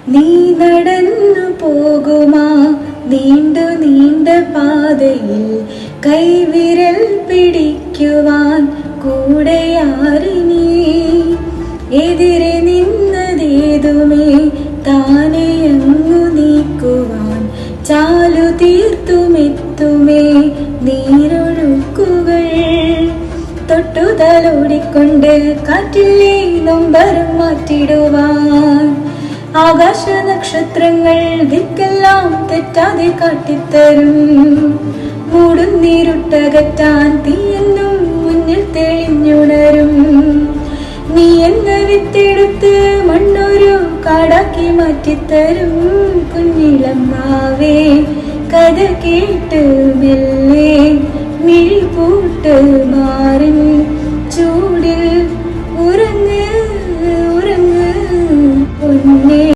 നീ നടന്നു പോകുമാ നീണ്ടു നീണ്ട പാതയിൽ കൈവിരൽ പിടിക്കുവാൻ കൂടെയാരിനി എതിരെ നിന്നതേതുമേ താനെയങ്ങു നീക്കുവാൻ ചാലു തീർത്തുമെത്തുമേ നീരൊഴുക്കുകൾ തൊട്ടുതലോടിക്കൊണ്ട് കാറ്റിലെ നൊമ്പരം മാറ്റിടുവാൻ ആകാശ നക്ഷത്രങ്ങൾ ദിക്കെല്ലാം തെറ്റാതെ കാട്ടിത്തരും മൂടുന്നീരുട്ടകറ്റാൻ തീയെന്നും മുന്നിൽ തെളിഞ്ഞുണരും നീ എന്ന വിത്തെടുത്ത് മണ്ണൊരു കാടാക്കി മാറ്റിത്തരും കുഞ്ഞിളം നാവേ കഥ കേട്ട് മെല്ലെ മിഴിപൂട്ട് മാറിൻ ചൂടിൽ ഉറങ്ങ് ഉറങ്ങ് പൊന്നേ.